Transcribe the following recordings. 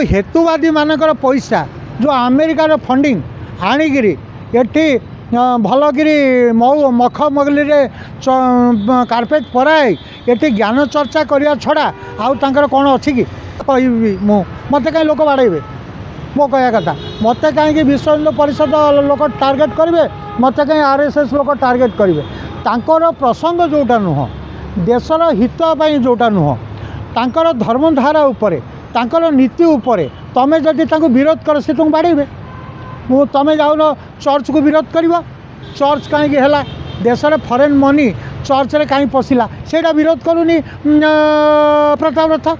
हेतुवादी मानकर पैसा जो अमेरिकार फंडिंग आणिकी एटी भलकि मऊ मख मगली कार्पेट पराए ये ज्ञान चर्चा करने छड़ा आउ कौन अच्छी कि कहि मत कहीं लोक बाड़े मो कह कथा मत कहीं विश्व हिंदू परिषद लोक टार्गेट करेंगे मत कहीं आरएसएस लोक टार्गेट करेंगे तांकर प्रसंग जोटा नुह देशर हितपाई जोटा नुह तांकर धर्मधारा उपरे तांकर नीति उपरे तमें जदि विरोध कर सी तुम बाड़े तमें जाऊन चर्च को विरोध कर चर्च कहीं है देश में फरेन मनी चर्च रे कहीं पशिला से विरोध करूनी प्रताप रथ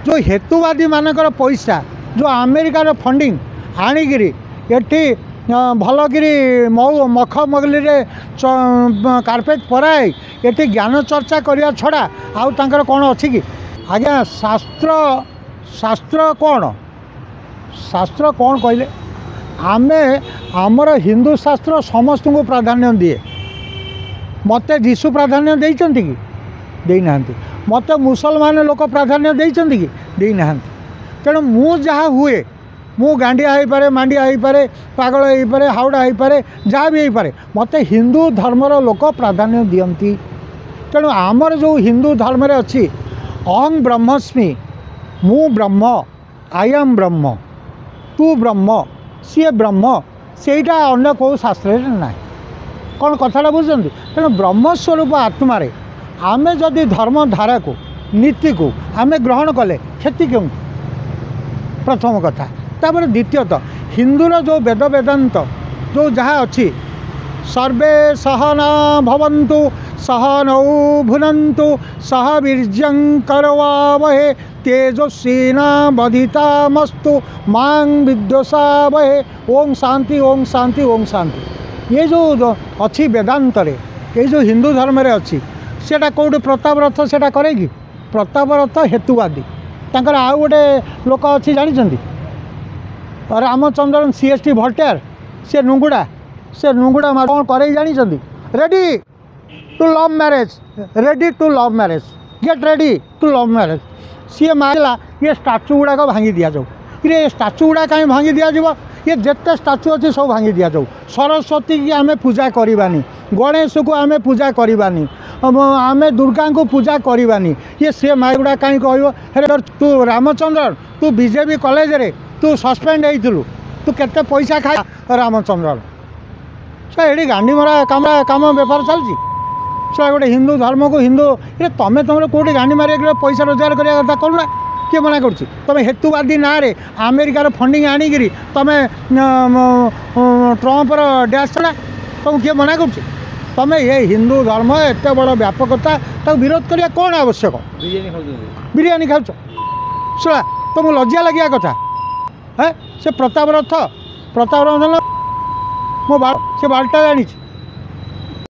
जो हेतुवादी मानकर पैसा जो अमेरिकार फंडिंग आणिकी एटी भलकि मऊ मख मगली कार्पेट पराए ये ज्ञान चर्चा करने छड़ा आउ कौन अच्छी कि आज्ञा शास्त्र कौन कहले आमे आमर हिंदू शास्त्र समस्त को प्राधान्य दिए मत जीशु प्राधान्य देइचंती कि देना मत मुसलमान लोक प्राधान्य देइचंती कि देना तेणु मु जहाँ हुए मु गांडिया हो पारे मांडिया हो पारे पागल हो पारे हावड़ा हो पारे जहाँ भी हो पारे मत हिंदू धर्मर लोक प्राधान्य दियंती तेणु आमर जो हिंदू धर्म रे अच्छी अहं ब्रह्मस्मि मु ब्रह्म आई एम ब्रह्म तू ब्रह्म सी ब्रह्म सेटा अन्य कौ शास्त्र ना कौन कथाटा बुझुं तेणु ब्रह्मस्वरूप आत्मारे आमे जदि धर्म धारा को नीति को आमे ग्रहण कले क्षति क्यों प्रथम कथा तापर द्वितीयतः हिंदूर जो वेद वेदांत जो जहाँ अच्छी सर्वे सहना भवन्तु सहनौ भुनन्तु सह वीर्यं करवावहे तेजस्विना बधितामस्तु मां विद्वसावहे ओम शांति ओम शांति ओम शांति। ये जो अच्छी वेदांत रे ये जो हिंदू धर्म रे अच्छी सेटा कौटे प्रताप रथ सेटा करे कि प्रताप रथ हेतुवादी तांकर आउ गोटे लोक अच्छी जानी रामचंद्रन सीएसटी भट्टार से नुंगुड़ा कौन करे जानी ready to love marriage ready to love marriage get ready to love marriage सी मारला ये स्टाचू गुड़ाक भांगी दि जाऊ ये स्टाचू गुड़ा कहीं भांगी दि जाव ये जिते स्टाचू अच्छे सब भांगी दि जाऊ सरस्वती की आम पूजा करवानी गणेश को आम पूजा करवानी आम दुर्गा को पूजा करवानी ये सी मारगुड़ा कहीं कह तू रामचंद्रन तू बीजेपी कॉलेज रे तू सस्पेंड होइथिलु तू केते पैसा खा रामचंद्रन से ये गांधी मरा काम बेपार चलती से गोटे हिंदू धर्म को हिंदू ये तुम तुम कौटे गांधी मारे पैसा रोजगार करने कथा करूना किए मना कर तुम हेतुवादी ना रे अमेरिकार फंडिंग आणिकी तुम ट्रंपर डैश छड़ा तुम किए मना कर तुम ये हिंदू धर्म एत बड़ व्यापकता तक विरोध करने कौन आवश्यक बिरियानी खाऊ शा तुमको लज्जा लगे कथा है से प्रताप रथ मो से बाल्टा जानी